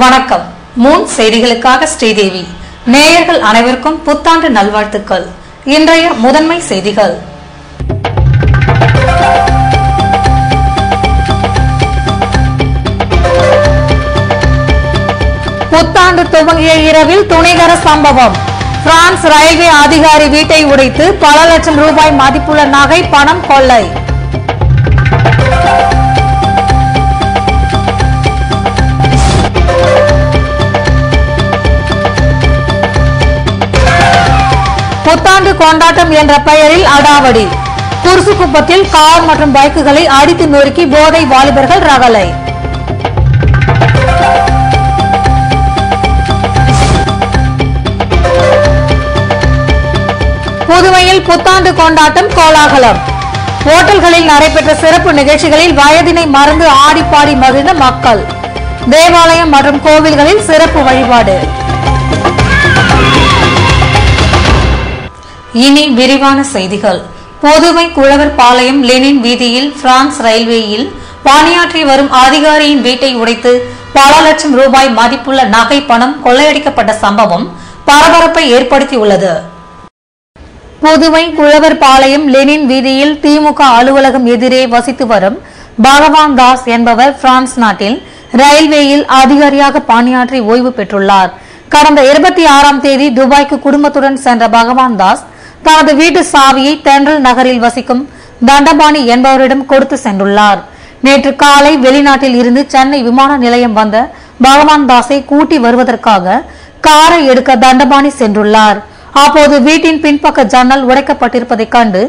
வணக்கம். மூன் செய்திகளுக்காக ஸ்ரீதேவி. நேயர்கள் அனைவருக்கும் புத்தாண்டு நல்வாழ்த்துக்கள். இன்றைய முதன்மை செய்திகள். புத்தாண்டு துவங்கிய இரவில் துணிகர சம்பவம். பிரான்ஸ் ரயில்வே அதிகாரி வீட்டை உடைத்து பல லட்சம் ரூபாய் மதிப்புள்ள நகை பணம் கொள்ளை. புத்தாண்டு கொண்டாட்டம் என்ற பெயரில் அடாவடி. குருசுக்குப்பத்தில் கார் மற்றும் பைக்குகளை அடித்து நொறுக்கி போதை வாலிபர்கள் ரகளை. புதுவையில் புத்தாண்டு கொண்டாட்டம் கோலாகலம். ஓட்டல்களில் நடைபெற்ற சிறப்பு நிகழ்ச்சிகளில் வயதினை மறந்து ஆடிப்பாடி மகிழ்ந்த மக்கள். தேவாலயம் மற்றும் கோவில்களில் சிறப்பு வழிபாடு. இனி விரிவான செய்திகள். புதுவை குழவர் பாளையம் லெனின் வீதியில் பிரான்ஸ் ரயில்வேயில் பணியாற்றி வரும் அதிகாரியின் வீட்டை உடைத்து பல லட்சம் ரூபாய் மதிப்புள்ள நகை பணம் கொள்ளையடிக்கப்பட்ட சம்பவம் பரபரப்பை ஏற்படுத்தியுள்ளது. புதுவை குழவர் பாளையம் லெனின் வீதியில் திமுக அலுவலகம் எதிரே வசித்து வரும் பகவான் தாஸ் என்பவர் பிரான்ஸ் நாட்டில் ரயில்வேயில் அதிகாரியாக பணியாற்றி ஓய்வு பெற்றுள்ளார். கடந்த 26ஆம் தேதி துபாய்க்கு குடும்பத்துடன் சென்ற பகவான் தாஸ் தனது வீட்டு சாவியை தென்றல் நகரில் வசிக்கும் தண்டபாணி என்பவரிடம் கொடுத்து சென்றுள்ளார். நேற்று காலை வெளிநாட்டில் இருந்து சென்னை விமான நிலையம் வந்த பகவான் தாஸை கூட்டி வருவதற்காக காரை எடுக்க தண்டபாணி சென்றுள்ளார். அப்போது வீட்டின் பின்பக்க ஜன்னல் உடைக்கப்பட்டிருப்பதைக் கண்டு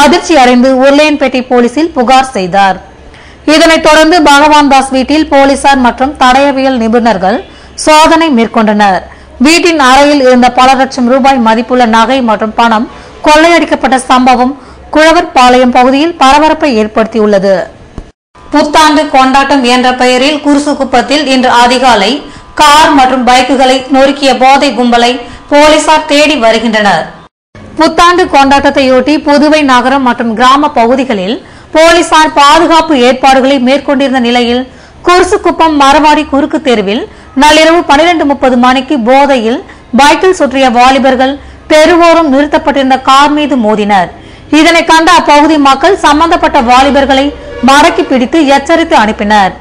அதிர்ச்சி அடைந்து உருளையன்பேட்டை போலீசில் புகார் செய்தார். இதனைத் தொடர்ந்து பகவான் தாஸ் வீட்டில் போலீசார் மற்றும் தடயவியல் நிபுணர்கள் சோதனை மேற்கொண்டனர். வீட்டின் அறையில் இருந்த பல லட்சம் ரூபாய் மதிப்புள்ள நகை மற்றும் பணம் கொள்ளையடிக்கப்பட்ட சம்பவம் குழவர்பாளையம் பகுதியில் பரபரப்பை ஏற்படுத்தியுள்ளது. புத்தாண்டு கொண்டாட்டம் என்ற பெயரில் குருசுக்குப்பத்தில் இன்று அதிகாலை கார் மற்றும் பைக்குகளை நொறுக்கிய போதை கும்பலை போலீசார் தேடி வருகின்றனர். புத்தாண்டு கொண்டாட்டத்தையொட்டி புதுவை நகரம் மற்றும் கிராம பகுதிகளில் போலீசார் பாதுகாப்பு ஏற்பாடுகளை மேற்கொண்டிருந்த நிலையில் குருசுக்குப்பம் மரவாடி குறுக்கு தெருவில் நள்ளிரவு 12:30 மணிக்கு போதையில் பைக்கில் சுற்றிய வாலிபர்கள் தெருவோரம் நிறுத்தப்பட்டிருந்த கார் மீது மோதினர். இதனை கண்ட அப்பகுதி மக்கள் சம்பந்தப்பட்ட வாலிபர்களை மடக்கி பிடித்து எச்சரித்து அனுப்பினர்.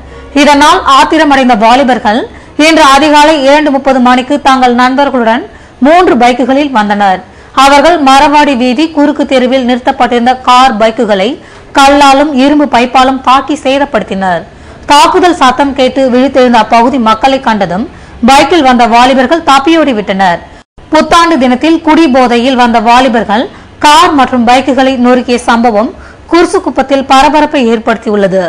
இதனால் ஆத்திரமடைந்த வாலிபர்கள் இன்று அதிகாலை 7:30 மணிக்கு தங்கள் நண்பர்களுடன் 3 பைக்குகளில் வந்தனர். அவர்கள் மரவாடி வீதி குறுக்கு தெருவில் நிறுத்தப்பட்டிருந்த கார் பைக்குகளை கல்லாலும் இரும்பு பைப்பாலும் தாக்கி சேதப்படுத்தினர். தாக்குதல் சத்தம் கேட்டு விழித்தெழுந்த அப்பகுதி மக்களை கண்டதும் பைக்கில் வந்த வாலிபர்கள் தப்பியோடி விட்டனர். புத்தாண்டு தினத்தில் குடி போதையில் வந்த வாலிபர்கள் கார் மற்றும் பைக்குகளை நொறுக்கிய சம்பவம் குருசுக்குப்பத்தில் பரபரப்பை ஏற்படுத்தியுள்ளது.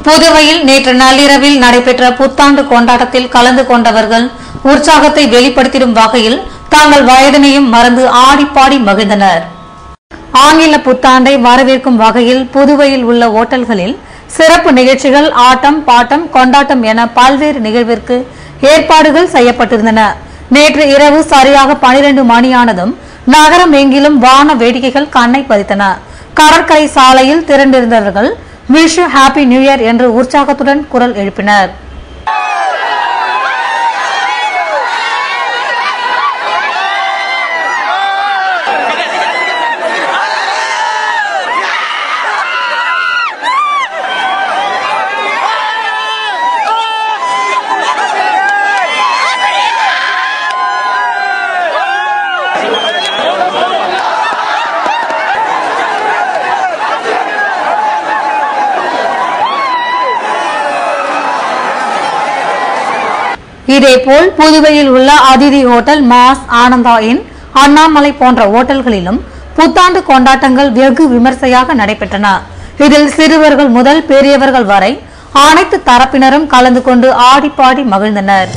புதுவையில் நேற்று நள்ளிரவில் நடைபெற்ற புத்தாண்டு கொண்டாட்டத்தில் கலந்து கொண்டவர்கள் உற்சாகத்தை வெளிப்படுத்திடும் வகையில் தங்கள் வயதினையும் மறந்து ஆடிப்பாடி மகிழ்ந்தனர். ஆங்கில புத்தாண்டை வரவேற்கும் வகையில் புதுவையில் உள்ள ஓட்டல்களில் சிறப்பு நிகழ்ச்சிகள், ஆட்டம் பாட்டம் கொண்டாட்டம் என பல்வேறு நிகழ்விற்கு ஏற்பாடுகள் செய்யப்பட்டிருந்தன. நேற்று இரவு சரியாக 12 மணியானதும் நகரம் எங்கிலும் வான வேடிக்கைகள் கண்ணை பறித்தன. கடற்கரை சாலையில் திரண்டிருந்தவர்கள் wish you happy new year என்று உற்சாகத்துடன் குரல் எழுப்பினர். இதேபோல் புதுவையில் உள்ள Athithi hotel, Mass, Anandha inn, Annamalai போன்ற ஓட்டல்களிலும் புத்தாண்டு கொண்டாட்டங்கள் வெகு விமர்சையாக நடைபெற்றன. இதில் சிறுவர்கள் முதல் பெரியவர்கள் வரை அனைத்து தரப்பினரும் கலந்து கொண்டு ஆடிப்பாடி மகிழ்ந்தனர்.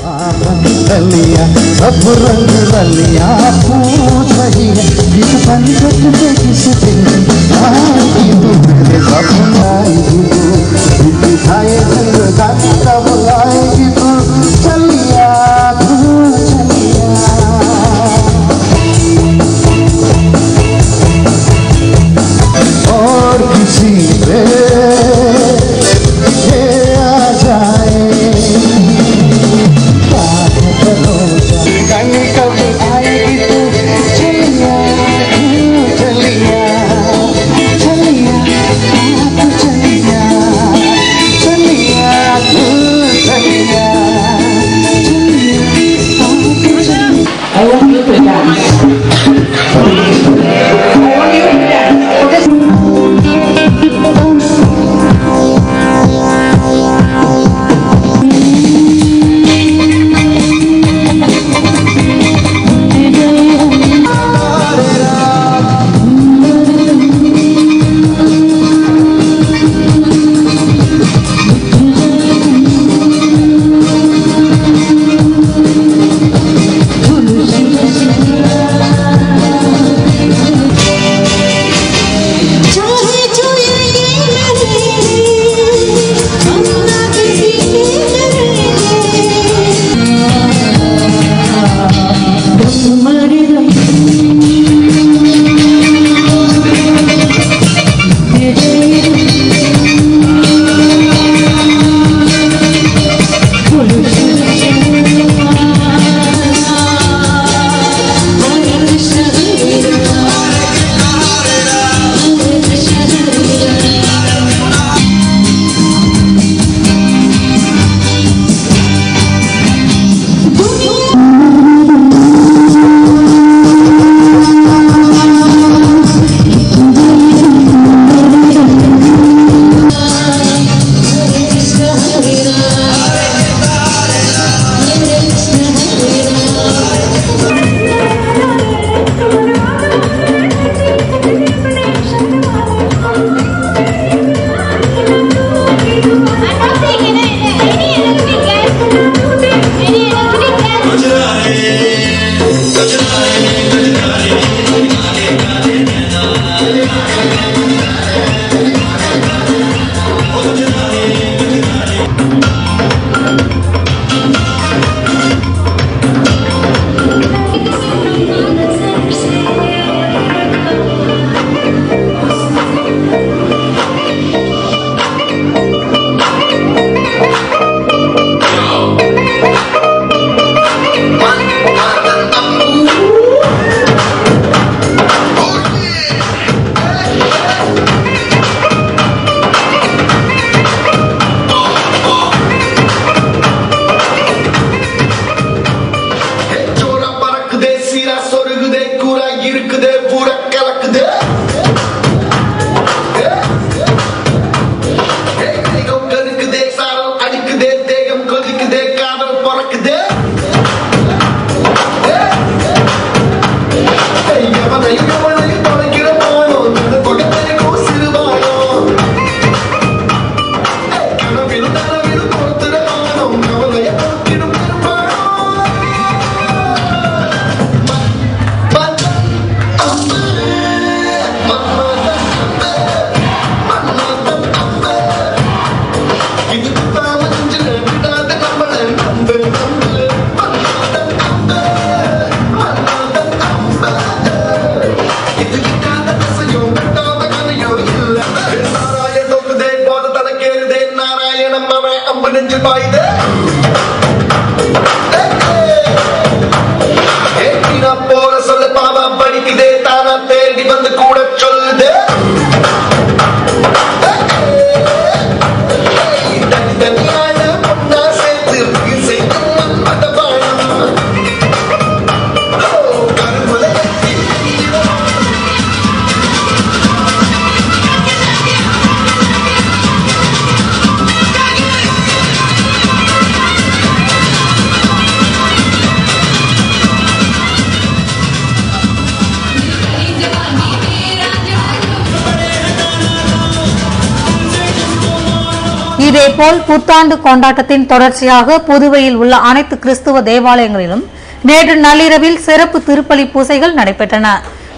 இதேபோல் புத்தாண்டு கொண்டாட்டத்தின் தொடர்ச்சியாக புதுவையில் உள்ள அனைத்து கிறிஸ்துவ தேவாலயங்களிலும் நேற்று நள்ளிரவில் சிறப்பு திருப்பலி பூசைகள் நடைபெற்றன.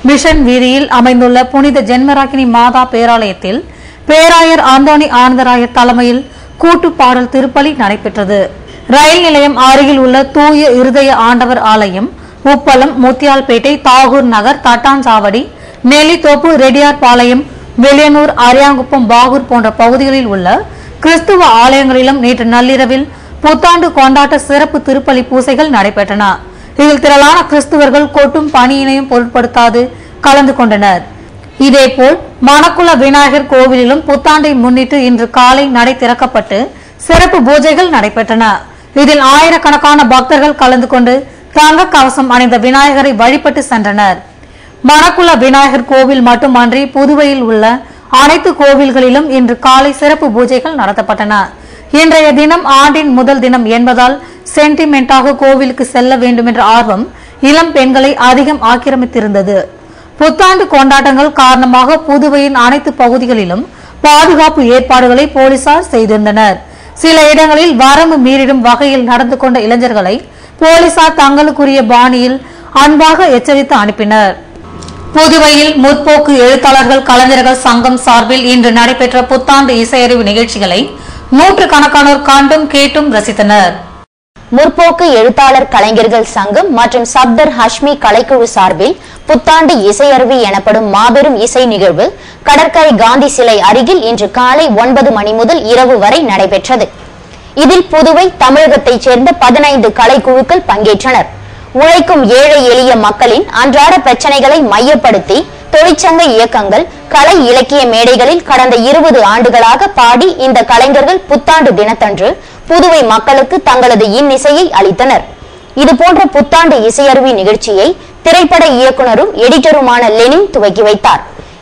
மிஷன் வீதியில் அமைந்துள்ள புனித ஜென்மராக்கினி மாதா பேராலயத்தில் பேராயர் அந்தோணி ஆனந்தராயர் தலைமையில் கூட்டு பாடல் திருப்பலி நடைபெற்றது. ரயில் நிலையம் அருகில் உள்ள தூய இருதய ஆண்டவர் ஆலயம், உப்பளம், முத்தியால்பேட்டை, தாகூர் நகர், தட்டான்சாவடி, நெல்லித்தோப்பு, ரெட்டியார் பாளையம், வெளியனூர், அரியாங்குப்பம், பாகூர் போன்ற பகுதிகளில் உள்ள கிறிஸ்துவ ஆலயங்களிலும் நேற்று நள்ளிரவில் புத்தாண்டு கொண்டாட்ட சிறப்பு திருப்பலி பூசைகள் நடைபெற்றன. இதில் திரளான கிறிஸ்துவர்கள் கொட்டும் பணியினையும் பொருட்படுத்தாது கலந்து கொண்டனர். இதேபோல் மணக்குள விநாயகர் கோவிலிலும் புத்தாண்டை முன்னிட்டு இன்று காலை நடை திறக்கப்பட்டு சிறப்பு பூஜைகள் நடைபெற்றன. இதில் ஆயிரக்கணக்கான பக்தர்கள் கலந்து கொண்டு தங்க கவசம் அணிந்த விநாயகரை வழிபட்டு சென்றனர். மணக்குள விநாயகர் கோவில் மட்டுமன்றி புதுவையில் உள்ள அனைத்து கோவில்களிலும் இன்று காலை சிறப்பு பூஜைகள் நடத்தப்பட்டன. இன்றைய தினம் ஆண்டின் முதல் தினம் என்பதால் சென்டிமெண்டாக கோவிலுக்கு செல்ல வேண்டும் என்ற ஆர்வம் இளம் பெண்களை அதிகம் ஆக்கிரமித்திருந்தது. புத்தாண்டு கொண்டாட்டங்கள் காரணமாக புதுவையின் அனைத்து பகுதிகளிலும் பாதுகாப்பு ஏற்பாடுகளை போலீசார் செய்திருந்தனர். சில இடங்களில் வரம்பு மீறிடும் வகையில் நடந்து கொண்ட இளைஞர்களை போலீசார் தங்களுக்குரிய பாணியில் அன்பாக எச்சரித்து அனுப்பினர். புதுவையில் முற்போக்கு எழுத்தாளர்கள் கலைஞர்கள் சங்கம் சார்பில் இன்று நடைபெற்ற புத்தாண்டு இசையறிவு நிகழ்ச்சிகளை நூற்றுக்கணக்கானோர் கண்டும் கேட்டும் ரசித்தனர். முற்போக்கு எழுத்தாளர் கலைஞர்கள் சங்கம் மற்றும் சப்தர் ஹஷ்மி கலைக்குழு சார்பில் புத்தாண்டு இசையருவி எனப்படும் மாபெரும் இசை நிகழ்வு கடற்கரை காந்தி சிலை அருகில் இன்று காலை 9 மணி முதல் இரவு வரை நடைபெற்றது. இதில் புதுவை, தமிழகத்தைச் சேர்ந்த 15 கலைக்குழுக்கள் பங்கேற்றனர். உழைக்கும் ஏழை எளிய மக்களின் அன்றாட பிரச்சனைகளை மையப்படுத்தி தொழிற்சங்க இயக்கங்கள், கலை இலக்கிய மேடைகளில் கடந்த 20 ஆண்டுகளாக பாடி இந்த கலைஞர்கள் புத்தாண்டு தினத்தன்று புதுவை மக்களுக்கு தங்களது இன்னிசையை அளித்தனர். இதுபோன்ற புத்தாண்டு இசையருவி நிகழ்ச்சியை திரைப்பட இயக்குனரும் எடிட்டருமான லெனின் துவக்கி வைத்தார்.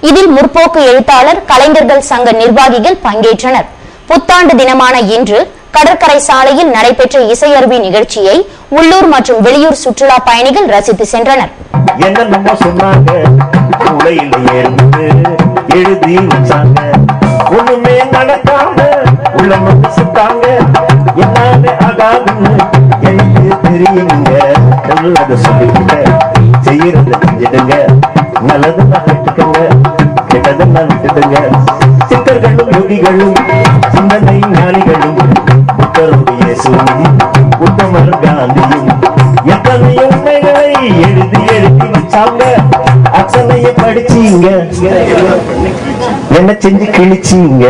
இதில் முற்போக்கு எழுத்தாளர் கலைஞர்கள் சங்க நிர்வாகிகள் பங்கேற்றனர். புத்தாண்டு தினமான இன்று கடற்கரை சாலையில் நடைபெற்ற இசையருவி நிகழ்ச்சியை உள்ளூர் மற்றும் வெளியூர் சுற்றுலா பயணிகள் ரசித்து சென்றனர். சித்தர்களும் யோகிகளும் சிந்தனை ஞானிகளும் உத்தமர் காந்தியும் எத்தனையோ உண்மைகளை எழுதி வச்சாங்க. அத்தனைய படிச்சீங்க, என்ன செஞ்சு கிழிச்சீங்க,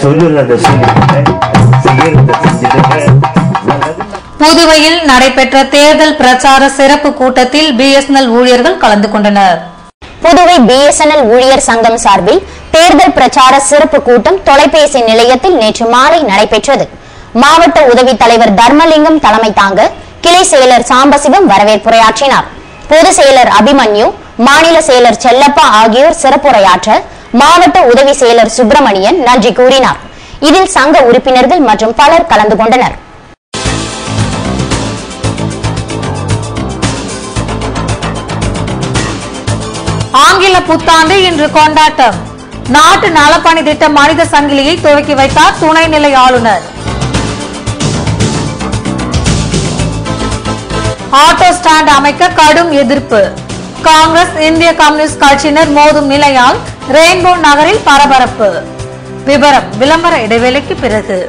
சொல்லுறத செய்யறத செஞ்சிடுங்க. புதுவையில் நடைபெற்ற தேர்தல் பிரச்சார சிறப்பு கூட்டத்தில் BSNL ஊழியர்கள் கலந்து கொண்டனர். புதுவை BSNL ஊழியர் சங்கம் சார்பில் தேர்தல் பிரச்சார சிறப்பு கூட்டம் தொலைபேசி நிலையத்தில் நேற்று மாலை நடைபெற்றது. மாவட்ட உதவி தலைவர் தர்மலிங்கம் தலைமை தாங்க கிளை செயலர் சாம்பசிவம் வரவேற்புரையாற்றினார். பொதுச் செயலர் அபிமன்யு, மாநில செயலர் செல்லப்பா ஆகியோர் சிறப்புரையாற்ற மாவட்ட உதவி செயலர் சுப்பிரமணியன் நன்றி கூறினார். இதில் சங்க உறுப்பினர்கள் மற்றும் பலர் கலந்து கொண்டனர். ஆங்கில புத்தாண்டு இன்று கொண்டாட்டம். நாட்டு நலப்பணி திட்ட மனித சங்கிலியை துவக்கி வைத்தார் துணைநிலை ஆளுநர். ஆட்டோ ஸ்டாண்ட் அமைக்க கடும் எதிர்ப்பு. காங்கிரஸ், இந்திய கம்யூனிஸ்ட் கட்சியினர் மோதும் நிலையால் ரெயின்போ நகரில் பரபரப்பு. விவரம் விளம்பர இடைவேளைக்கு பிறகு.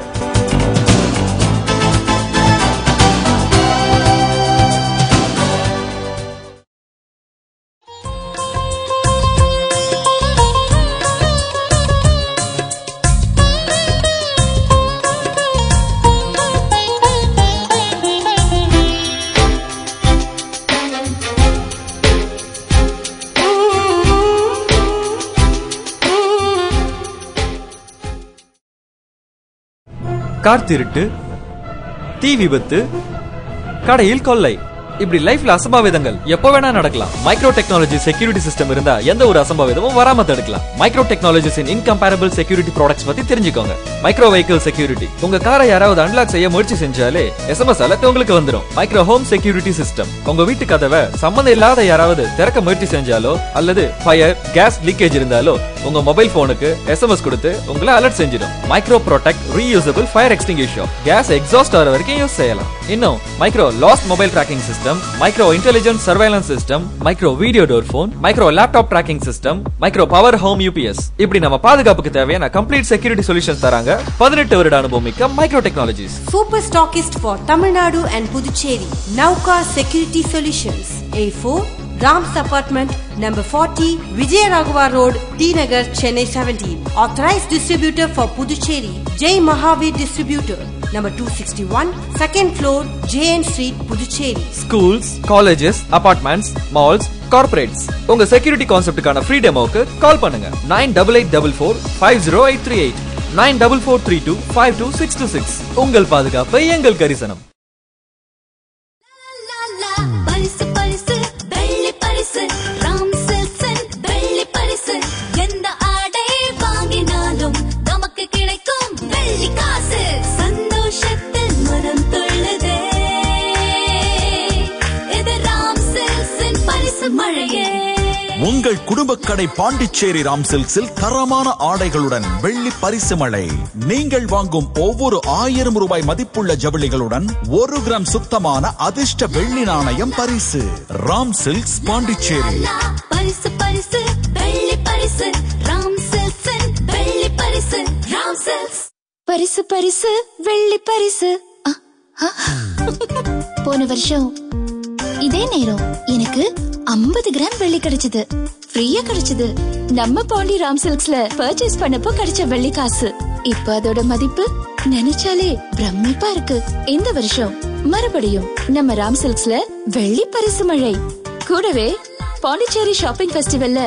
கார் திருட்டு, தீ விபத்து, கடையில் கொள்ளை, இப்படி லைஃப்ல அசம்பாவிதங்கள் எப்ப வேணா நடக்கலாம். மைக்ரோ டெக்னாலஜி செக்யூரிட்டி சிஸ்டம் இருந்தா எந்த ஒரு அசம்பாவிதமும் வராம தடுக்கலாம். Micro technologies incomparable security products பத்தி தெரிஞ்சுக்கோங்க. மைக்ரோ வெஹிக்கிள் செக்யூரிட்டி, உங்க காரை யாராவது அன்லாக் செய்ய முயற்சி செஞ்சாலே SMS அலர்ட் உங்களுக்கு வந்துடும். மைக்ரோ ஹோம் செக்யூரிட்டி சிஸ்டம், உங்க வீட்டு கதவை சம்பந்தம் இல்லாத யாராவது திறக்க முயற்சி செஞ்சாலோ அல்லது ஃபயர், கேஸ் லீக்கேஜ் இருந்தாலோ உங்க மொபைல் போனுக்கு SMS கொடுத்து உங்களை அலர்ட் செஞ்சிடும். Micro protect reusable fire extinguisher, gas exhaust ஆகிற வரைக்கும் யூஸ் செய்யலாம். இன்னும் micro lost mobile tracking system, micro intelligent surveillance system, micro video door phone, micro laptop tracking system, micro power home UPS, இப்படி நம்ம பாதுகாப்புக்கு தேவையான கம்ப்ளீட் செக்யூரிட்டி சொல்யூஷன்ஸ் தராங்க 18 வருட அனுபவம் மிக்க micro technologies. Super stockist for Tamil Nadu and Puducherry, Nauka security solutions, A4 Rams Apartment, number 40, Vijay Raghava Road, T Nagar, Chennai 17. Authorized distributor for Puducherry, Jai Mahavir Distributor, number 261, second floor, JN Street, Puducherry. Schools, colleges, apartments, malls, corporates. உங்க security கான்செப்டுக்கான free டெமோக்கு கால் பண்ணுங்க. 9884450838, 9443252626. உங்கள் பாதுகாப்பு எங்கள் கரிசனம். உங்கள் குடும்ப கடை பாண்டிச்சேரி ராம் சில்க்ஸில் தரமான ஆடைகளுடன் வெள்ளி பரிசு மழை. நீங்கள் வாங்கும் ஒவ்வொரு 1000 ரூபாய் மதிப்புள்ள ஜவுளிகளுடன் 1 கிராம் சுத்தமான அதிர்ஷ்ட வெள்ளி நாணயம் பரிசு. ராம் சில்க்ஸ் பாண்டிச்சேரி. பரிசு பரிசு வெள்ளி பரிசு, ராம் சில்க்ஸ் வெள்ளி பரிசு, ராம் சில்க்ஸ். பரிசு பரிசு வெள்ளி பரிசு. போன வருஷம் இதே நேரம் எனக்கு 50 கிராம் வெள்ளி கிடைச்சது. ஃப்ரீயா கிடைச்சது. நம்ம பாண்டி ராம் சில்க்ஸ்ல பர்ச்சேஸ் பண்ணப்போ கிடைச்ச வெள்ளி காசு. இப்ப அதோட மதிப்பு நினைச்சாலே பிரமிப்பா இருக்கு. இந்த வருஷம் மறுபடியும் நம்ம ராம் சில்க்ஸ்ல வெள்ளி பரிசு மழை. கூடவே பாண்டிச்சேரி ஷாப்பிங் ஃபெஸ்டிவல்ல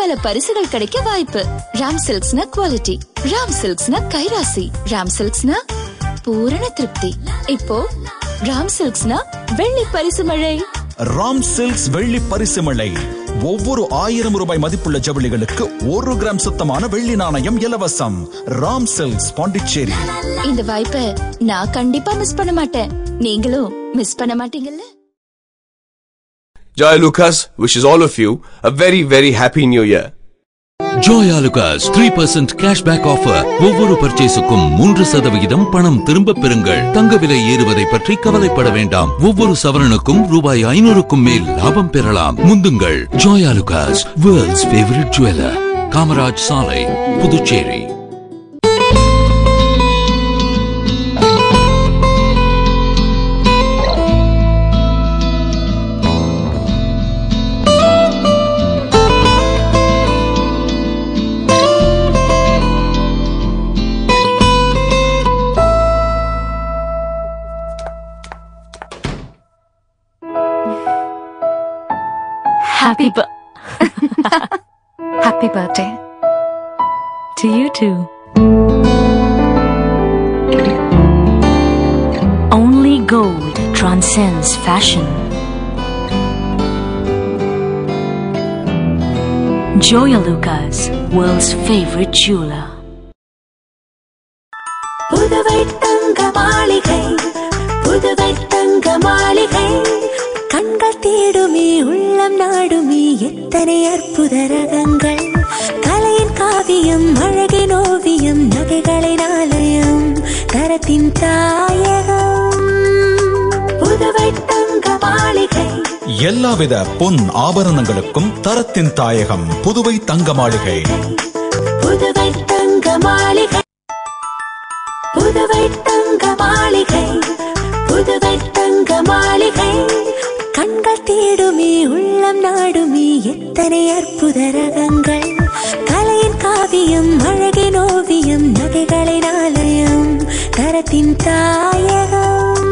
பல பரிசுகள் கிடைக்க வாய்ப்பு. ராம் சில்க்ஸ்னா குவாலிட்டி, ராம் சில்க்ஸ்னா கைராசி, ராம் சில்க்ஸ்னா பூரண திருப்தி. இப்போ ராம் சில்க்ஸ்னா வெள்ளி பரிசு மழை. ராம் சில்க்ஸ் வெள்ளி பரிசு மழை. ஒவ்வொரு 1000 ரூபாய் மதிப்புள்ள ஜவுளிகளுக்கு 1 கிராம் சுத்தமான வெள்ளி நாணயம் இலவசம். ராம் சில்க்ஸ் பாண்டிச்சேரி. இந்த வாய்ப்பை நான் கண்டிப்பா மிஸ் பண்ண மாட்டேன். நீங்களும் மிஸ் பண்ண மாட்டீங்கல்ல? Joya Lucas wishes all of you a very, very happy new year. Joya Lucas 3% cashback offer. ஒவ்வொரு பர்ச்சேஸுக்கும் 3% பணம் திரும்ப பெறுங்கள். தங்க விலை ஏறுவதை பற்றி கவலைப்பட வேண்டாம். ஒவ்வொரு சவரனுக்கும் ரூபாய் 500க்கும் மேல் லாபம் பெறலாம். முந்துங்கள். Joya Lucas, world's favorite jeweler. Kamaraj சாலை, Puducherry. Happy birthday to you too. Only gold transcends fashion. Joya Lucas, world's favorite jeweler. Puduvai தங்க மாளிகை, புதுவை தங்க மாளிகை. கண்கள் தேடுமே, உள்ளம் நாடுமே, எத்தனை அற்புத ரகங்கள். கலையின் காவியம், அழகின் ஓவியம், நகைகளின் ஆலயம், தரத்தின் தாயகம். புதுவை தங்க மாளிகை. எல்லாவித பொன் ஆபரணங்களுக்கும் தரத்தின் தாயகம் புதுவை தங்க மாளிகை. புதுவை தங்க மாளிகை, புதுவை தங்க மாளிகை, புதுவை தங்க மாளிகை. கண்கள் தேடுமே, உள்ளம் நாடுமே, எத்தனை அற்புத ரகங்கள். கலையின் காவியம், அழகின் ஓவியம், நகைகளின் ஆலயம், தரத்தின் தாயகம்.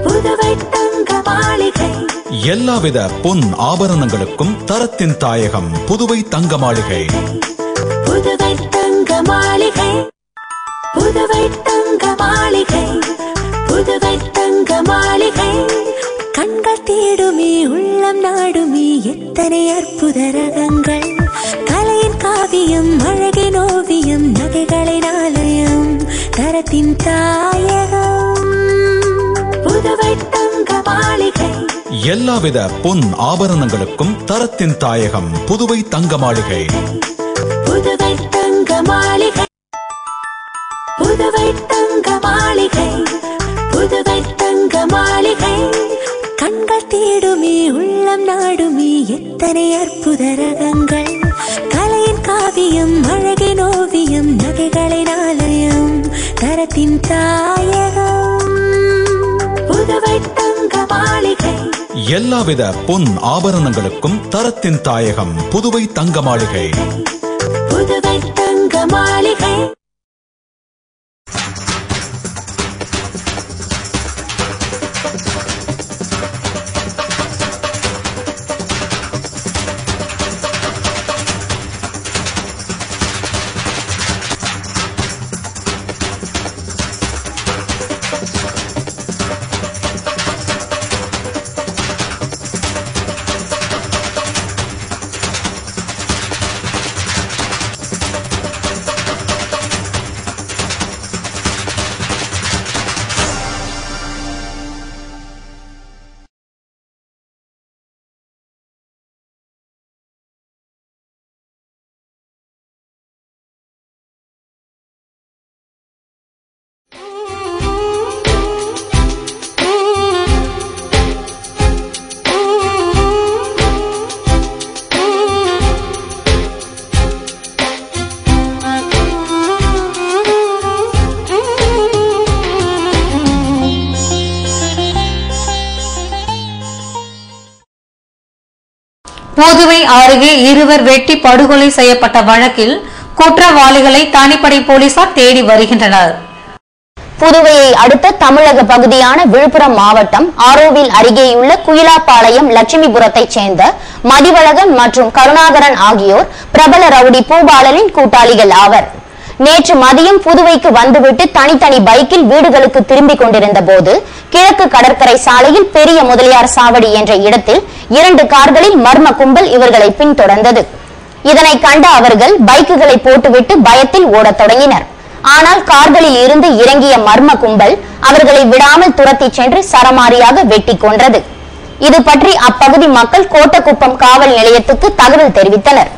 புதுவை தங்க மாளிகை. எல்லாவித பொன் ஆபரணங்களுக்கும் தரத்தின் தாயகம் புதுவை தங்க மாளிகை. புதுவை தங்க மாளிகை, புதுவை தங்க மாளிகை, புதுவை தங்க மாளிகை. கண்கள் தேடுமே, உள்ளம் நாடுமே, எத்தனை அற்புத ரகங்கள். கலையின் காவியம், அழகின் ஓவியம், நகைகளின் ஆலயம், தரத்தின் தாயகம். புதுவை தங்க மாளிகை. எல்லாவித பொன் ஆபரணங்களுக்கும் தரத்தின் தாயகம் புதுவை தங்க மாளிகை. புதுவை தங்க மாளிகை, புதுவை தங்க மாளிகை, புதுவை தங்க மாளிகை. கண்கள் தேடுமே, உள்ளம் நாடுமே, எத்தனை அற்புத ரகங்கள். கலையின் காவியம், அழகின் ஓவியம், நகைகளின் ஆலயம், தரத்தின் தாயகம். புதுவை தங்க மாளிகை. எல்லாவித பொன் ஆபரணங்களுக்கும் தரத்தின் தாயகம் புதுவை தங்க மாளிகை. புதுவை தங்க மாளிகை. புதுவை அருகே இருவர் வெட்டி படுகொலை செய்யப்பட்ட வழக்கில் குற்றவாளிகளை தனிப்படை போலீசார் தேடி வருகின்றனர். புதுவையை அடுத்த தமிழக பகுதியான விழுப்புரம் மாவட்டம் ஆரோவில் அருகேயுள்ள குயிலாப்பாளையம் லட்சுமிபுரத்தைச் சேர்ந்த மதிவழகன் மற்றும் கருணாகரன் ஆகியோர் பிரபல ரவுடி பூபாலனின் கூட்டாளிகள் ஆவர். நேற்று மதியம் புதுவைக்கு வந்துவிட்டு தனித்தனி பைக்கில் வீடுகளுக்கு திரும்பிக் கொண்டிருந்த போது கிழக்கு கடற்கரை சாலையில் பெரிய முதலியார் சாவடி என்ற இடத்தில் 2 கார்களில் மர்ம கும்பல் இவர்களை பின்தொடர்ந்தது. இதனை கண்ட அவர்கள் பைக்குகளை போட்டுவிட்டு பயத்தில் ஓடத் தொடங்கினர். ஆனால் கார்களில் இருந்து இறங்கிய மர்ம கும்பல் அவர்களை விடாமல் துரத்தி சென்று சரமாரியாக வெட்டி கொன்றது. இது பற்றி அப்பகுதி மக்கள் கோட்டக்குப்பம் காவல் நிலையத்துக்கு தகவல் தெரிவித்தனர்.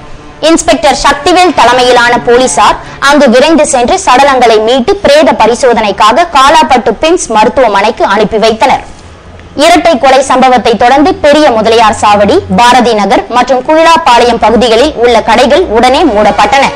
இன்ஸ்பெக்டர் சக்திவேல் தலைமையிலான போலீசார் அங்கு விரைந்து சென்று சடலங்களை மீட்டு பிரேத பரிசோதனைக்காக காலாப்பட்டு பிம்ஸ் மருத்துவமனைக்கு அனுப்பி வைத்தனர். இரட்டை கொலை சம்பவத்தை தொடர்ந்து பெரிய முதலியார் சாவடி, பாரதி நகர் மற்றும் குயிலாப்பாளையம் பகுதிகளில் உள்ள கடைகள் உடனே மூடப்பட்டன.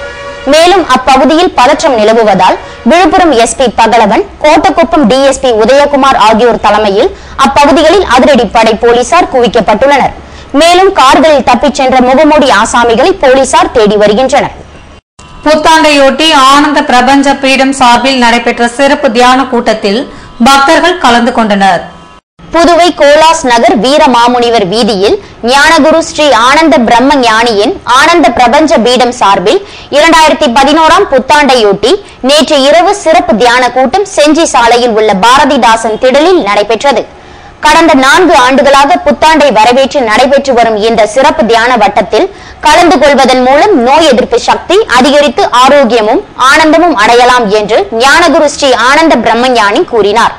மேலும் அப்பகுதியில் பதற்றம் நிலவுவதால் விழுப்புரம் எஸ்பி பகலவன், கோட்டக்குப்பம் டிஎஸ்பி உதயகுமார் ஆகியோர் தலைமையில் அப்பகுதிகளில் அதிரடிப்படை போலீசார் குவிக்கப்பட்டுள்ளனர். மேலும் கார்களில் தப்பிச் சென்ற முகமூடி ஆசாமிகளை போலீசார் தேடி வருகின்றனர். புத்தாண்டையொட்டி ஆனந்த பிரபஞ்ச பீடம் சார்பில் நடைபெற்ற சிறப்பு தியான கூட்டத்தில் பக்தர்கள் கலந்து கொண்டனர். புதுவை கோலாஸ் நகர் வீரமாமுனிவர் வீதியில் ஞானகுரு ஸ்ரீ ஆனந்த பிரம்ம ஞானியின் ஆனந்த பிரபஞ்ச பீடம் சார்பில் 2011 புத்தாண்டையொட்டி நேற்று இரவு சிறப்பு தியான கூட்டம் செஞ்சி சாலையில் உள்ள பாரதிதாசன் திடலில் நடைபெற்றது. கடந்த 4 ஆண்டுகளாக புத்தாண்டை வரவேற்று நடைபெற்று வரும் இந்த சிறப்பு தியான வட்டத்தில் கலந்து கொள்வதன் மூலம் நோய் எதிர்ப்பு சக்தி அதிகரித்து ஆரோக்கியமும் ஆனந்தமும் அடையலாம் என்று ஞானகுரு ஸ்ரீ ஆனந்த பிரம்மஞானி கூறினார்.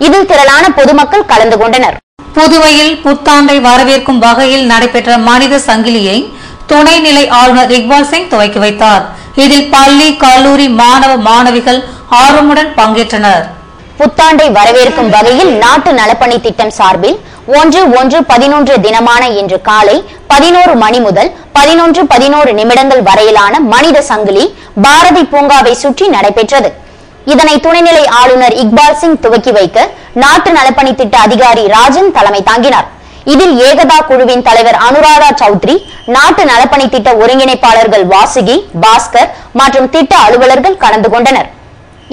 இதில் திரளான பொதுமக்கள் கலந்து கொண்டனர். புதுவையில் புத்தாண்டை வரவேற்கும் வகையில் நடைபெற்ற மனித சங்கிலியை துணைநிலை ஆளுநர் இக்பால் சிங் துவக்கி வைத்தார். இதில் பள்ளி, கல்லூரி மாணவ மாணவிகள் ஆர்வமுடன் பங்கேற்றனர். புத்தாண்டை வரவேற்கும் வகையில் நாட்டு நலப்பணி திட்டம் சார்பில் 1/1/11 தினமான இன்று காலை 11 மணி முதல் 11:11 வரையிலான மனித சங்கிலி பாரதி பூங்காவை சுற்றி நடைபெற்றது. இதனை துணைநிலை ஆளுநர் இக்பால் சிங் துவக்கி வைக்க நாட்டு நலப்பணி திட்ட அதிகாரி ராஜன் தலைமை தாங்கினார். இதில் ஏகதா குழுவின் தலைவர் அனுராதா சௌத்ரி, நாட்டு நலப்பணி திட்ட ஒருங்கிணைப்பாளர்கள் வாசுகி, பாஸ்கர் மற்றும் திட்ட அலுவலர்கள் கலந்து கொண்டனர்.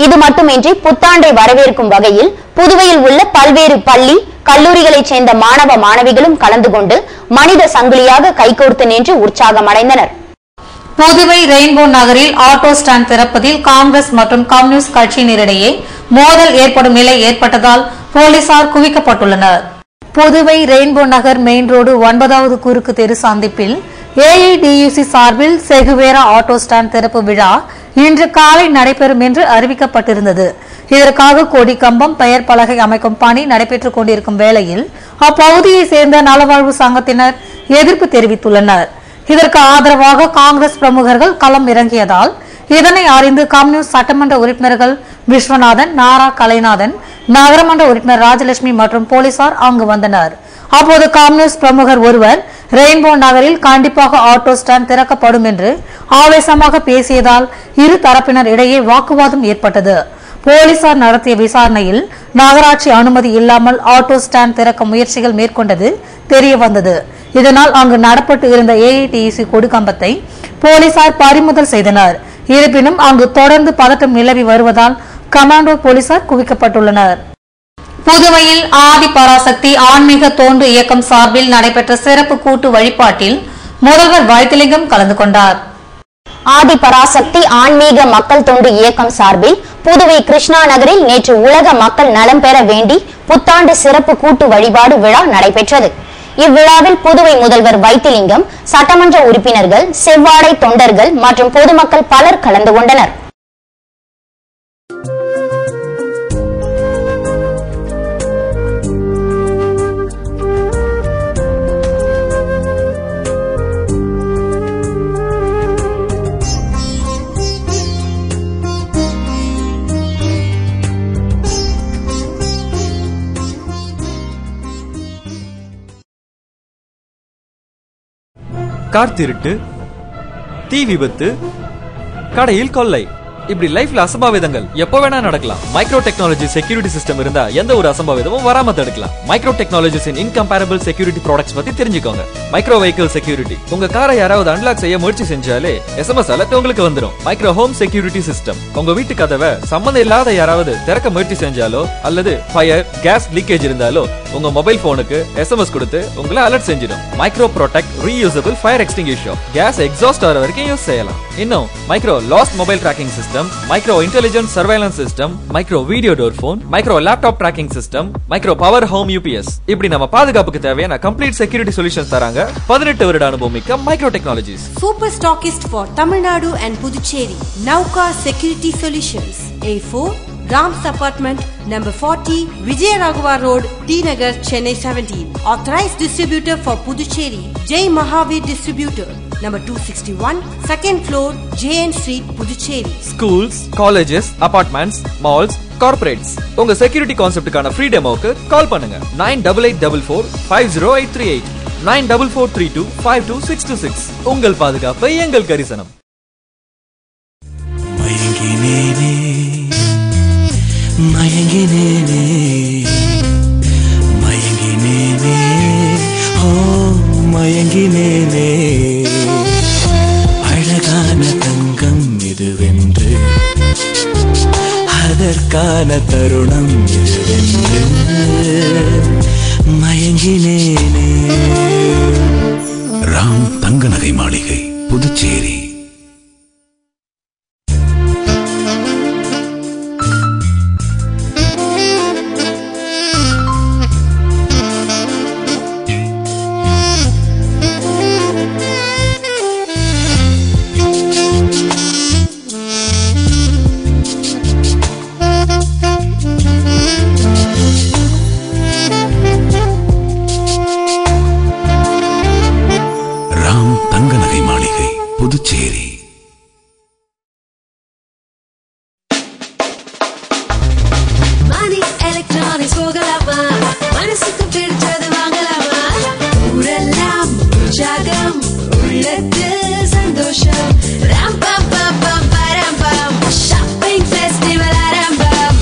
இது மட்டுமின்றி புத்தாண்டை வரவேற்கும் வகையில் புதுவையில் உள்ள பல்வேறு பள்ளி, கல்லூரிகளைச் சேர்ந்த மாணவ மாணவிகளும் கலந்து கொண்டு மனித சங்கிலியாக கைகோர்த்து நின்று உற்சாகம் அடைந்தனர். புதுவை ரெயின்போ நகரில் ஆட்டோ ஸ்டாண்ட் திறப்பதில் காங்கிரஸ் மற்றும் கம்யூனிஸ்ட் கட்சியினரிடையே மோதல் ஏற்படும் நிலை ஏற்பட்டதால் போலீசார் குவிக்கப்பட்டுள்ளனர். புதுவை ரெயின்போ நகர் மெயின் ரோடு 9வது குறுக்கு தெரு சந்திப்பில் ஏஐடியூசி சார்பில் செகுவேரா ஆட்டோ ஸ்டாண்ட் திறப்பு விழா இன்று காலை நடைபெறும் என்று அறிவிக்கப்பட்டிருந்தது. இதற்காக கொடி கம்பம், பெயர் பலகை அமைக்கும் பணி நடைபெற்றுக் கொண்டிருக்கும் வேளையில் அப்பகுதியை சேர்ந்த நலவாழ்வு சங்கத்தினர் எதிர்ப்பு தெரிவித்துள்ளனர். இதற்கு ஆதரவாக காங்கிரஸ் பிரமுகர்கள் களம் இறங்கியதால் இதனை அறிந்து கம்யூனிஸ்ட் சட்டமன்ற உறுப்பினர்கள் விஸ்வநாதன், நாரா கலைநாதன், நகரமன்ற உறுப்பினர் ராஜலட்சுமி மற்றும் போலீசார் அங்கு வந்தனர். அப்போது கம்யூனிஸ்ட் பிரமுகர் ஒருவர் ரெயின்போ நகரில் கண்டிப்பாக ஆட்டோ ஸ்டாண்ட் திறக்கப்படும் என்று ஆவேசமாக பேசியதால் இரு தரப்பினர் இடையே வாக்குவாதம் ஏற்பட்டது. போலீசார் நடத்திய விசாரணையில் நகராட்சி அனுமதி இல்லாமல் ஆட்டோ ஸ்டாண்ட் திறக்க முயற்சிகள் மேற்கொண்டது தெரிய வந்தது. இதனால் அங்கு நடப்பட்டு இருந்த ஏஐடியூசி கொடிக்கம்பத்தை போலீசார் பறிமுதல் செய்தனர். இருப்பினும் அங்கு தொடர்ந்து பதட்டம் நிலவி வருவதால் கமாண்டோ போலீசார் குவிக்கப்பட்டுள்ளனர். புதுவையில் ஆதி பராசக்தி ஆன்மீக தோன்று இயக்கம் சார்பில் நடைபெற்ற சிறப்பு கூட்டு வழிபாட்டில் முதல்வர் வைத்திலிங்கம் கலந்து கொண்டார். ஆதி பராசக்தி ஆன்மீக மக்கள் தொண்டு இயக்கம் சார்பில் புதுவை கிருஷ்ணா நகரில் நேற்று உலக மக்கள் நலம் பெற வேண்டி புத்தாண்டு சிறப்பு கூட்டு வழிபாடு விழா நடைபெற்றது. இவ்விழாவில் புதுவை முதல்வர் வைத்திலிங்கம், சட்டமன்ற உறுப்பினர்கள், செவ்வாடை தொண்டர்கள் மற்றும் பொதுமக்கள் பலர் கலந்து கொண்டனர். கார் திருட்டு, தீ விபத்து, கடையில் கொள்ளை, இப்படி லைஃப்ல அசம்பாவிதங்கள் எப்போ வேணா நடக்கலாம். மைக்ரோ டெக்னாலஜி செக்யூரிட்டி சிஸ்டம் இருந்தா எந்த ஒரு அசம்பாவிதமும் வராம தடுக்கலாம். மைக்ரோ டெக்னாலஜிஸ் இன் இன்கம்பேரபிள் செக்யூரிட்டி ப்ராடக்ட்ஸ் பத்தி தெரிஞ்சுக்கோங்க. மைக்ரோ வெஹிக்கிள் செக்யூரிட்டி, உங்க காரை யாராவது அன்லாக் செய்ய முயற்சி செஞ்சாலே SMS அலர்ட் உங்களுக்கு வந்துடும். மைக்ரோ ஹோம் செக்யூரிட்டி சிஸ்டம், உங்க வீட்டு கதவை சம்பந்தம் இல்லாத யாராவது திறக்க முயற்சி செஞ்சாலோ அல்லது ஃபயர் கேஸ் லீக்கேஜ் இருந்தாலோ உங்க மொபைல் போனுக்கு SMS கொடுத்து உங்களை அலர்ட் செஞ்சிடும். Micro protect reusable fire extinguisher, gas exhaust ஆகிற வரைக்கும் யூஸ் செய்யலாம். இன்னும் micro lost mobile tracking system, micro intelligent surveillance system, micro video door phone, micro laptop tracking system, micro power home UPS, இப்படி நம்ம பாதுகாப்புக்கு தேவையான கம்ப்ளீட் செக்யூரிட்டி சொல்யூஷன்ஸ் தராங்க 18 வருட அனுபவம் மிக்க micro technologies. Super stockist for Tamil Nadu and Puducherry, Nauka Security Solutions, A4 Rams Apartment, number 40, Vijayaraghavar Road, T Nagar, Chennai 17. Authorized distributor for Puducherry, Jai Mahavir Distributor, number 261, second floor, JN Street, Puducherry. Schools, colleges, apartments, malls, corporates. உங்க security கான்செப்டுக்கான free டெமோக்கு கால் பண்ணுங்க 9884450838 9443252626. உங்கள் பாதுகாப்பு எங்கள் கரிசனம். மயங்கினேனே மயங்கினேனே ஓ மயங்கினேனே அழகான தங்கம் இதுவென்று அதற்கான தருணம் இதுவென்று மயங்கினேனே. ராம் தங்க நகை மாளிகை, புதுச்சேரி. புதுச்சேரி. மணி எலக்ட்ரானிக்ஸ் போகலாமா, மனசுக்கு பிடிச்சது வாங்கலாமா, ஊரெல்லாம் உற்சாகம் உள்ளத்தில் சந்தோஷம், ஷாப்பிங் ஃபெஸ்டிவல் ஆரம்பம்.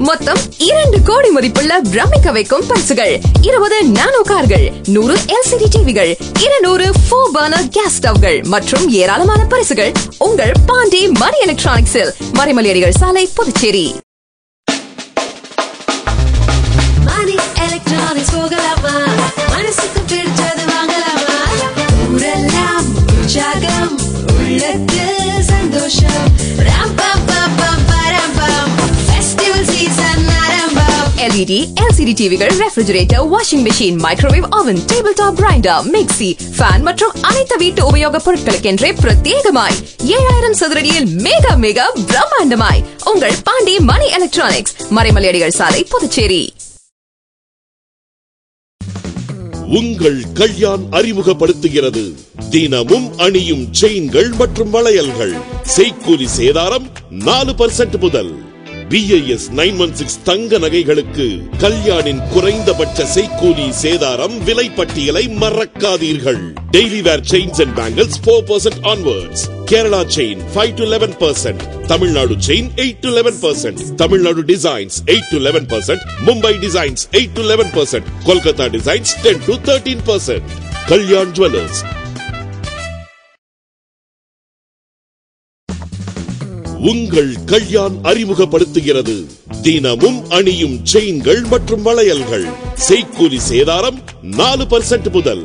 மொத்தம் 2 கோடி மதிப்புள்ள பிரமிக்க வைக்கும் பரிசுகள், 20 நானோ கார்கள், 100 LCD டிவிகள், 200 4 பர்னர் கேஸ் ஸ்டவ்கள் மற்றும் ஏராளமான பரிசுகள் உங்கள் பாண்டி மணி எலக்ட்ரானிக்ஸில், மறைமலையடிகள் சாலை, புதுச்சேரி. மணி எலக்ட்ரானிக்ஸ் போகலாமா, மனசுக்கு பிடிச்சது வாங்கலாமா, ஊரெல்லாம் உற்சாகம் உள்ளத்தில் சந்தோஷம், ஃபெஸ்டிவல் சீசன் ஆரம்பம். LED, LCD டிவிகள், refrigerator, washing machine, microwave oven, table top grinder, mixie, fan மற்றும் அனைத்து வீட்டு உபயோக பொருட்களுக்கென்றே பிரத்யேகமாய் 7000 சதுரடியில் மேகா மேகா பிரம்மாண்டமாய் உங்கள் பாண்டி மணி எலக்ட்ரானிக்ஸ், மறைமலையடிகள் சாலை, புதுச்சேரி. உங்கள் கல்யாண் அறிமுகப்படுத்துகிறது தினமும் அணியும் செயின்கள் மற்றும் வளையல்கள். செய்கூலி சேதாரம் 4% முதல். BIS 916 தங்க நகைகளுக்கு கல்யாணின் குறைந்தபட்ச செய்கூலி சேதாரம் விலை பட்டியலை மறக்காதீர்கள். Daily wear chains and bangles 4% onwards. Kerala chain 5 to 11%, Tamil Nadu chain 8 to 11%, Tamil Nadu designs 8 to 11%, Mumbai designs 8 to 11%, Kolkata designs 10 to 13%. Kalyan jewellers. உங்கள் கல்யாண் அறிமுகப்படுத்துகிறது தினமும் அணியும் செயின்கள் மற்றும் வளையல்கள். செய்கூலி சேதாரம் 4% முதல்.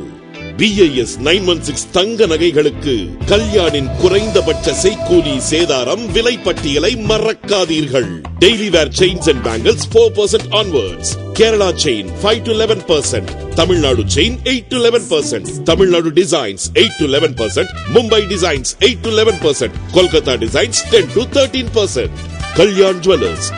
BIS 916 தங்க நகைகளுக்கு கல்யாணின் குறைந்தபட்ச செய்கூலி சேதாரம் விலை பட்டியலை மறக்காதீர்கள். Daily wear chains and bangles 4% onwards. Kerala chain 5 to 11%, Tamil Nadu chain 8 to 11%, Tamil Nadu designs 8 to 11%, Mumbai designs 8 to 11%, Kolkata designs 10 to 13%. Kalyan jewellers.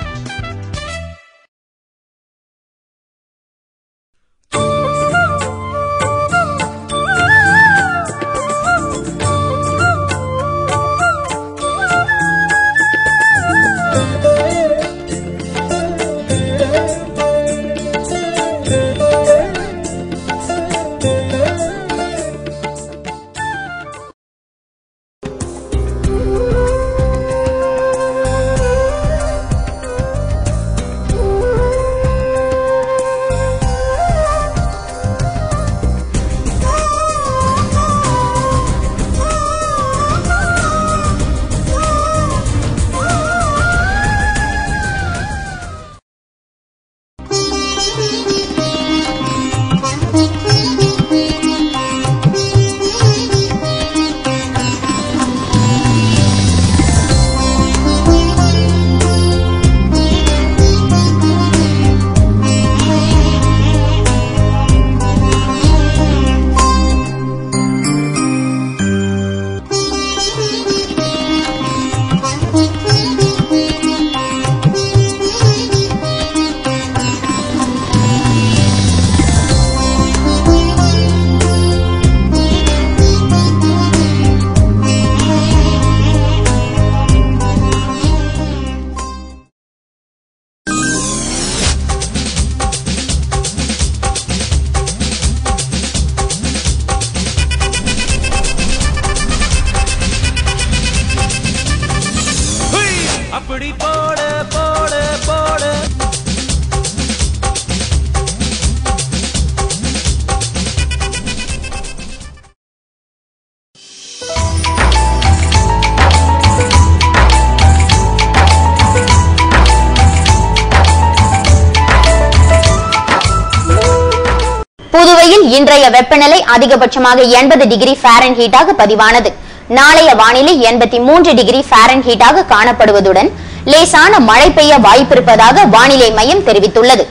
இன்றைய வெப்பநிலை அதிகபட்சமாக 80 டிகிரி ஃபாரன்ஹீட்டாக பதிவானது. நாளைய வானிலை 83 டிகிரி ஃபாரன்ஹீட்டாக காணப்படுவதுடன் லேசான மழை பெய்ய வாய்ப்பிருப்பதாக வானிலை மையம் தெரிவித்துள்ளது.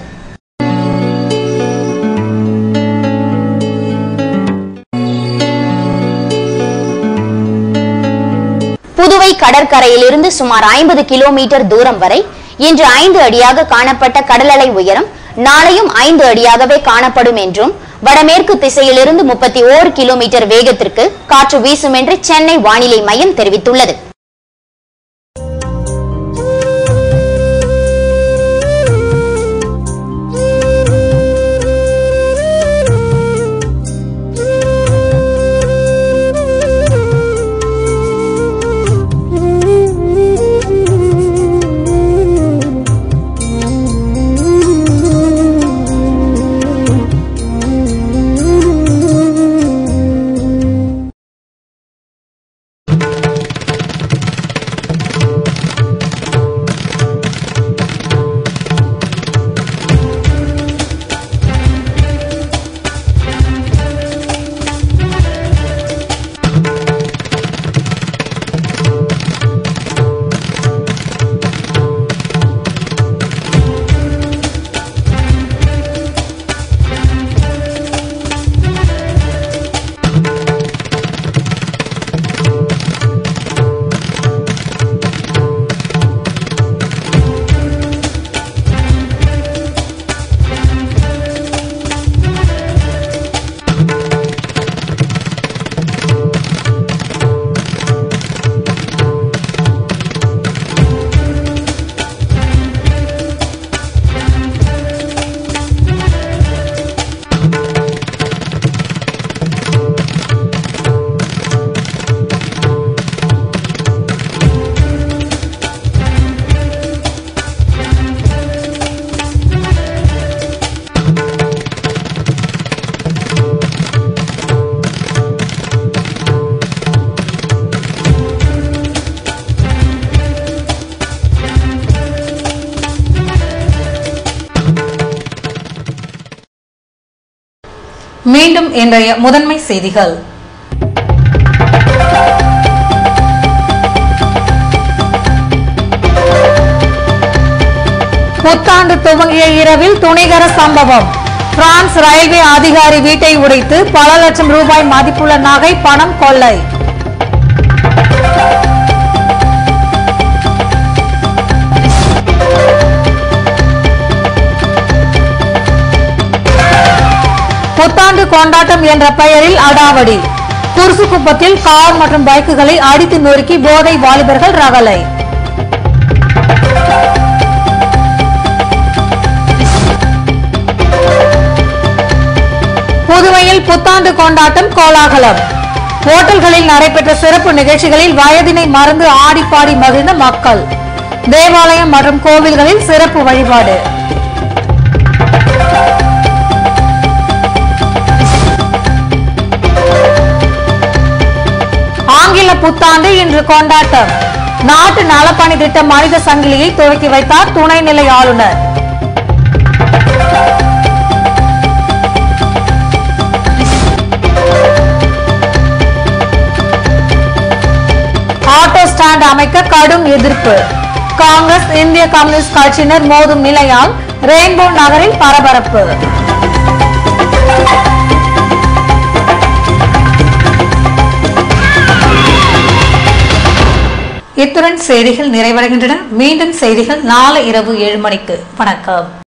புதுவை கடற்கரையிலிருந்து சுமார் 50 கிலோமீட்டர் தூரம் வரை இன்று 5 அடியாக காணப்பட்ட கடலலை உயரம் நாளையும் 5 அடியாகவே காணப்படும் என்றும் வடமேற்கு திசையிலிருந்து 31 கிலோமீட்டர் வேகத்திற்கு காற்று வீசும் என்று சென்னை வானிலை மையம் தெரிவித்துள்ளது. மீண்டும் இன்றைய முதன்மை செய்திகள். புத்தாண்டு துவங்கிய இரவில் துணிகர சம்பவம். பிரான்ஸ் ரயில்வே அதிகாரி வீட்டை உடைத்து பல லட்சம் ரூபாய் மதிப்புள்ள நகை பணம் கொள்ளை. புத்தாண்டு கொண்டாட்டம் என்ற பெயரில் அடாவடி. குருசுக்குப்பத்தில் கார் மற்றும் பைக்குகளை அடித்து நொறுக்கி போதை வாலிபர்கள் ரகளை. புதுவையில் புத்தாண்டு கொண்டாட்டம் கோலாகலம். ஓட்டல்களில் நடைபெற்ற சிறப்பு நிகழ்ச்சிகளில் வயதினை மறந்து ஆடிப்பாடி மகிழ்ந்த மக்கள். தேவாலயம் மற்றும் கோவில்களில் சிறப்பு வழிபாடு. ஆங்கில புத்தாண்டு இன்று கொண்டாட்டம். நாட்டு நலப்பணி திட்ட மனித சங்கிலியை துவக்கி வைத்தார் துணைநிலை ஆளுநர். ஆட்டோ ஸ்டாண்ட் அமைக்க கடும் எதிர்ப்பு. காங்கிரஸ் இந்திய கம்யூனிஸ்ட் கட்சியினர் மோதும் நிலையால் ரெயின்போ நகரில் பரபரப்பு. இத்துடன் செய்திகள் நிறைவடைகின்றன. மீண்டும் செய்திகள் நாளை இரவு 7 மணிக்கு. வணக்கம்.